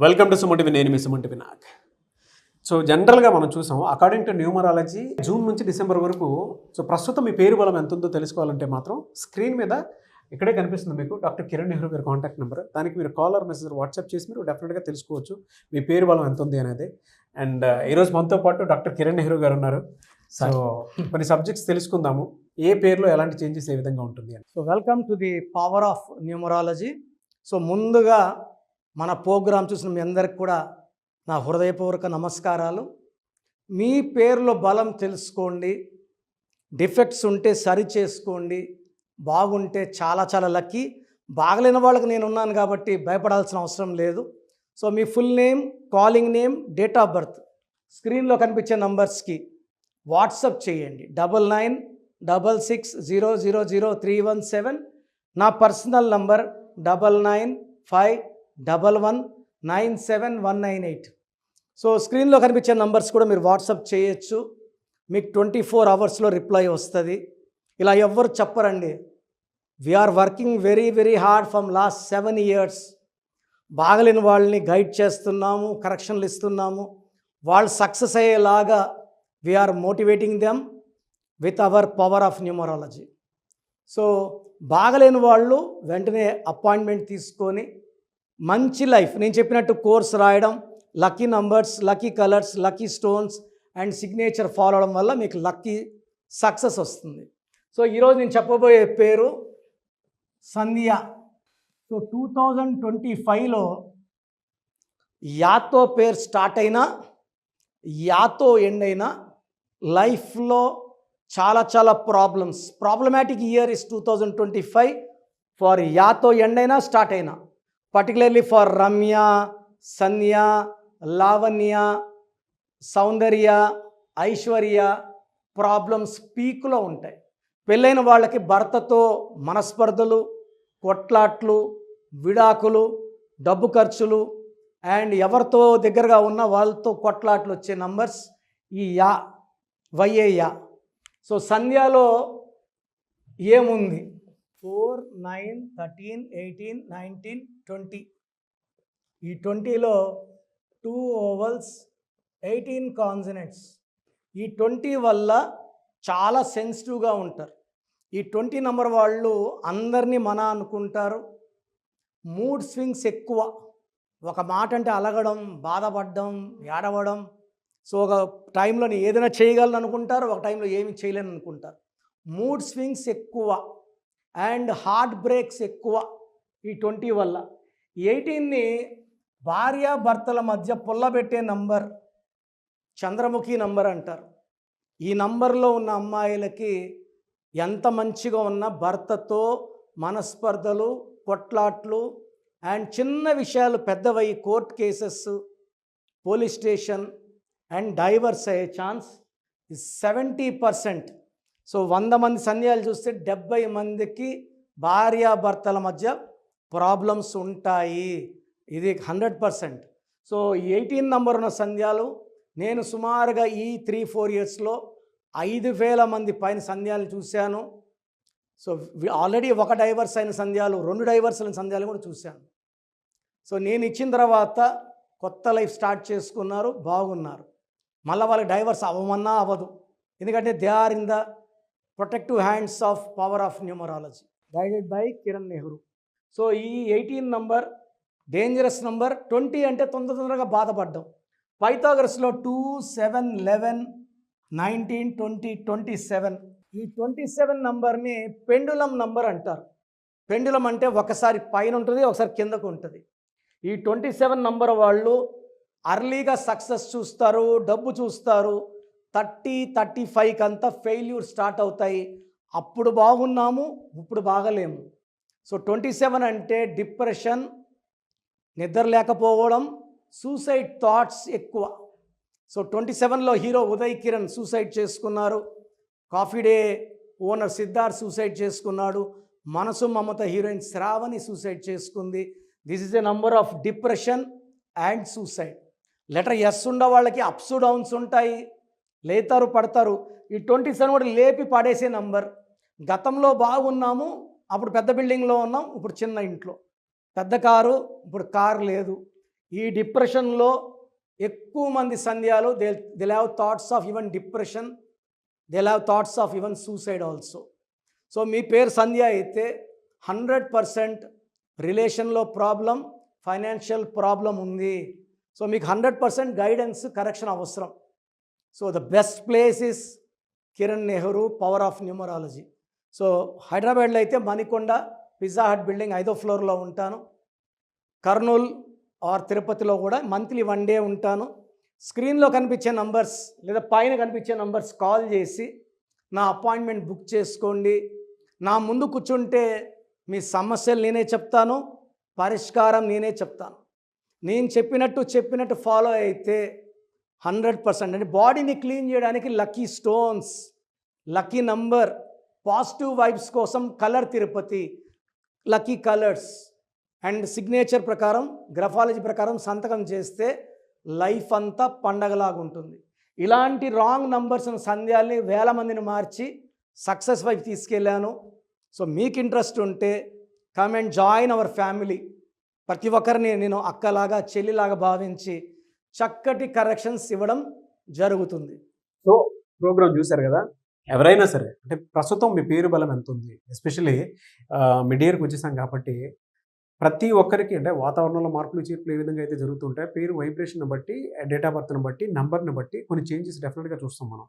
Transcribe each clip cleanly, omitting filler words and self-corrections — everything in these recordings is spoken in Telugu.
Welcome to Suman TV. నేను మీ సుమన్ టీవీ నాగ్. సో జనరల్గా మనం చూసాం, అకార్డింగ్ టు న్యూమరాలజీ జూన్ నుంచి డిసెంబర్ వరకు ప్రస్తుతం మీ పేరు బలం ఎంత ఉందో తెలుసుకోవాలంటే మాత్రం స్క్రీన్ మీద ఇక్కడే కనిపిస్తుంది మీకు డాక్టర్ కిరణ్ నెహ్రూ గారి కాంటాక్ట్ నెంబర్. దానికి మీరు కాలర్ మెసేజ్ వాట్సాప్ చేసి మీరు డెఫినెట్గా తెలుసుకోవచ్చు మీ పేరు బలం ఎంత ఉంది అనేది. అండ్ ఈరోజు మనతో పాటు డాక్టర్ కిరణ్ నెహ్రూ గారు ఉన్నారు. సో కొన్ని సబ్జెక్ట్స్ తెలుసుకుందాము, ఏ పేరులో ఎలాంటి చేంజెస్ ఏ విధంగా ఉంటుంది అని. So welcome to the power of numerology. So ముందుగా మన ప్రోగ్రాం చూసిన మీ అందరికి కూడా నా హృదయపూర్వక నమస్కారాలు. మీ పేరులో బలం తెలుసుకోండి, డిఫెక్ట్స్ ఉంటే సరి చేసుకోండి, బాగుంటే చాలా చాలా లక్కీ. బాగలేని వాళ్ళకి నేను ఉన్నాను కాబట్టి భయపడాల్సిన అవసరం లేదు. So me full name, calling name, date of birth స్క్రీన్లో కనిపించే నంబర్స్కి వాట్సప్ చేయండి. 9966000317. నా పర్సనల్ నంబర్ 9951119798. సో స్క్రీన్లో కనిపించే నంబర్స్ కూడా మీరు వాట్సప్ చేయొచ్చు. మీకు 24 అవర్స్లో రిప్లై వస్తుంది. ఇలా ఎవ్వరు చెప్పరండి. We are working very very hard from last 7 years. బాగలేని వాళ్ళని గైడ్ చేస్తున్నాము, కరెక్షన్లు ఇస్తున్నాము. వాళ్ళు సక్సెస్ అయ్యేలాగా we are motivating them with our power of numerology. So బాగలేని వాళ్ళు వెంటనే అపాయింట్మెంట్ తీసుకొని మంచి లైఫ్, నేను చెప్పినట్టు కోర్స్ రాయడం, lucky numbers, lucky colours, lucky stones and signature follow అవడం వల్ల మీకు లక్కీ సక్సెస్ వస్తుంది. సో ఈరోజు నేను చెప్పబోయే పేరు సంధ్య. సో 2025లో యాతో పేరు స్టార్ట్ అయినా యాతో ఎండ్ అయినా లైఫ్లో చాలా చాలా ప్రాబ్లమాటిక్ ఇయర్ ఇస్ 2025 ఫర్ యాతో ఎండ్ అయినా స్టార్ట్ అయినా, particularly for Ramya, Sandhya, Lavanya, Soundarya, Aishwarya. Problems పీక్లో ఉంటాయి. పెళ్ళైన వాళ్ళకి భర్తతో మనస్పర్ధలు, కొట్లాట్లు, విడాకులు, డబ్బు ఖర్చులు అండ్ ఎవరితో దగ్గరగా ఉన్న వాళ్ళతో కొట్లాట్లు వచ్చే నంబర్స్ ఈ యా, వైఏ యా. సో సంధ్యాలో ఏముంది? 4, 9, 13, 18, 19, 20. ఈ 20లో 2 ఓవల్స్, 18 కాన్సనెంట్స్. ఈ 20 వల్ల చాలా సెన్సిటివ్గా ఉంటారు. ఈ 20 నెంబర్ వాళ్ళు అందరినీ మన అనుకుంటారు. మూడ్ స్వింగ్స్ ఎక్కువ. ఒక మాట అంటే అలగడం, బాధపడడం, ఏడవడం. సో ఒక టైంలో నేను ఏదైనా చేయగలను అనుకుంటారు, ఒక టైంలో ఏమి చేయలేను అనుకుంటారు. మూడ్ స్వింగ్స్ ఎక్కువ అండ్ హార్ట్ బ్రేక్స్ ఎక్కువ ఈ 20 వల్ల. 18ని భార్యాభర్తల మధ్య పుల్లబెట్టే నంబర్, చంద్రముఖి నంబర్ అంటారు. ఈ నంబర్లో ఉన్న అమ్మాయిలకి ఎంత మంచిగా ఉన్న భర్తతో మనస్పర్ధలు, కొట్లాట్లు అండ్ చిన్న విషయాలు పెద్దవై court cases, police station and divorce అయ్యే ఛాన్స్ 70%. సో 100 మంది సంధ్యాలు చూస్తే 70 మందికి భార్యాభర్తల మధ్య ప్రాబ్లమ్స్ ఉంటాయి. ఇది 100%. సో 18 నంబర్ ఉన్న సంధ్యాలు నేను సుమారుగా ఈ 3-4 ఇయర్స్లో 5,000 మంది పైన సంధ్యాలు చూశాను. సో ఆల్రెడీ ఒక డైవర్స్ అయిన సంధ్యాలు, 2 డైవర్స్ అయిన సంధ్యాలు కూడా చూశాను. సో నేను ఇచ్చిన తర్వాత కొత్త లైఫ్ స్టార్ట్ చేసుకున్నారు, బాగున్నారు. మళ్ళీ వాళ్ళకి డైవర్స్ అవ్వమన్నా అవ్వదు, ఎందుకంటే they are in the protective hands of power of numerology guided by Kiran Nehru. So ఈ 18 నంబర్ డేంజరస్ నంబర్. 20 అంటే తొందరగా బాధపడ్డం. పైథాగరస్లో 2, 7, 11, 19, 20, 27. ఈ 27 నంబర్ని పెండులం నంబర్ అంటారు. పెండులం అంటే ఒకసారి పైన ఉంటుంది, ఒకసారి కిందకు ఉంటుంది. ఈ 27 నంబర్ వాళ్ళు అర్లీగా సక్సెస్ చూస్తారు, డబ్బు చూస్తారు. 30-35 అంతా ఫెయిల్యూర్ స్టార్ట్ అవుతాయి. అప్పుడు బాగున్నాము, ఇప్పుడు బాగలేము. సో 27 అంటే డిప్రెషన్, నిద్ర లేకపోవడం, సూసైడ్ థాట్స్ ఎక్కువ. సో 27లో హీరో ఉదయ్ కిరణ్ సూసైడ్ చేసుకున్నారు. Coffee day owner Siddharth suicide చేసుకున్నాడు. మనసు మమత హీరోయిన్ శ్రావణి సూసైడ్ చేసుకుంది. This is a number of depression and suicide. Letter S ఉన్న వాళ్ళకి అప్స్ డౌన్స్ ఉంటాయి, లేతారు పడతారు. ఈ 27 కూడా లేపి పడేసే నంబర్. గతంలో బాగున్నాము, అప్పుడు పెద్ద బిల్డింగ్లో ఉన్నాం, ఇప్పుడు చిన్న ఇంట్లో. పెద్ద కారు, ఇప్పుడు కారు లేదు. ఈ డిప్రెషన్లో ఎక్కువ మంది సంధ్యాలు they have thoughts of even depression, they have thoughts of even suicide also. So మీ పేరు సంధ్య అయితే 100% రిలేషన్లో ప్రాబ్లం, ఫైనాన్షియల్ ప్రాబ్లం ఉంది. సో మీకు 100% గైడెన్స్, కరెక్షన్ అవసరం. So the best place is Kiran Nehru power of numerology. So హైదరాబాద్లో అయితే మణికొండ పిజ్జా హట్ బిల్డింగ్ 5వ ఫ్లోర్లో ఉంటాను. కర్నూలు ఆర్ తిరుపతిలో కూడా మంత్లీ 1 డే ఉంటాను. స్క్రీన్లో కనిపించే నంబర్స్ లేదా పైన కనిపించే నంబర్స్ కాల్ చేసి నా అపాయింట్మెంట్ బుక్ చేసుకోండి. నా ముందు కూర్చుంటే మీ సమస్యలు నేనే చెప్తాను, పరిష్కారం నేనే చెప్తాను. నేను చెప్పినట్టు ఫాలో అయితే 100% అంటే బాడీని క్లీన్ చేయడానికి lucky stones, lucky number, positive vibes కోసం colour Tirupati, lucky colours and signature ప్రకారం, గ్రఫాలజీ ప్రకారం సంతకం చేస్తే లైఫ్ అంతా పండగలాగా ఉంటుంది. ఇలాంటి రాంగ్ నంబర్స్ సంధ్యాల్ని 1000 మందిని మార్చి సక్సెస్ వైపు తీసుకెళ్ళాను. సో మీకు ఇంట్రెస్ట్ ఉంటే come and join our family. ప్రతి ఒక్కరిని నేను అక్కలాగా చెల్లిలాగా భావించి చక్కటి కరెక్షన్స్ ఇవ్వడం జరుగుతుంది. సో ప్రోగ్రామ్ చూశారు కదా, ఎవరైనా సరే అంటే ప్రస్తుతం మీ పేరు బలం ఎంత ఉంది, ఎస్పెషల్లీ మిడ్ ఇయర్కి వచ్చేసాం కాబట్టి ప్రతి ఒక్కరికి అంటే వాతావరణంలో మార్పులు చేర్పులు ఏ విధంగా అయితే జరుగుతుంటాయి, పేరు వైబ్రేషన్ బట్టి, డేట్ ఆఫ్ బర్త్ని బట్టి, నంబర్ని బట్టి కొన్ని చేంజెస్ డెఫినెట్గా చూస్తాం మనం.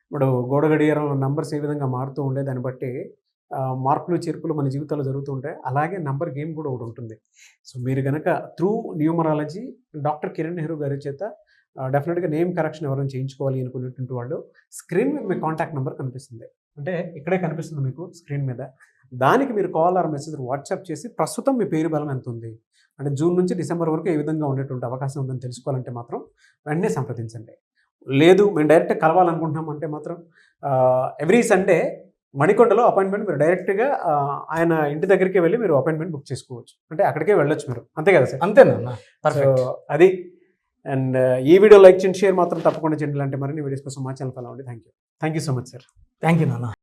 ఇప్పుడు గోడ గడియారంలో నంబర్స్ ఏ విధంగా మారుతూ ఉండే దాన్ని బట్టి మార్పులు చేర్పులు మన జీవితాల్లో జరుగుతూ ఉంటాయి. అలాగే నంబర్ గేమ్ కూడా ఒకటి ఉంటుంది. సో మీరు కనుక through numerology doctor Kiran Nehru గారి చేత డెఫినెట్గా నేమ్ కరెక్షన్ ఎవరైనా చేయించుకోవాలి అనుకునేటువంటి వాళ్ళు స్క్రీన్ మీద మీ కాంటాక్ట్ నెంబర్ కనిపిస్తుంది, అంటే ఇక్కడే కనిపిస్తుంది మీకు స్క్రీన్ మీద. దానికి మీరు కాల్ ఆర్ మెసేజ్ వాట్సాప్ చేసి ప్రస్తుతం మీ పేరు బలం ఎంత ఉంది, అంటే జూన్ నుంచి డిసెంబర్ వరకు ఏ విధంగా ఉండేటువంటి అవకాశం ఉందని తెలుసుకోవాలంటే మాత్రం వెంటనే సంప్రదించండి. లేదు మేము డైరెక్ట్ కలవాలనుకుంటున్నాం అంటే మాత్రం ఎవ్రీ సండే మణికొండలో అపాయింట్మెంట్ మీరు డైరెక్ట్గా ఆయన ఇంటి దగ్గరికి వెళ్ళి మీరు అపాయింట్మెంట్ బుక్ చేసుకోవచ్చు, అంటే అక్కడికే వెళ్ళొచ్చు మీరు, అంతే కదా సార్? అంతేనా? సో అది. అండ్ ఈ వీడియో లైక్ చేయండి, షేర్ మాత్రం తప్పకుండా చేయండి. అంటే మరిన్ని వీడియోస్ కోసం మా ఛానల్ ఫాలో అవ్వండి. Thank you so much sir. Thank you నాన్న.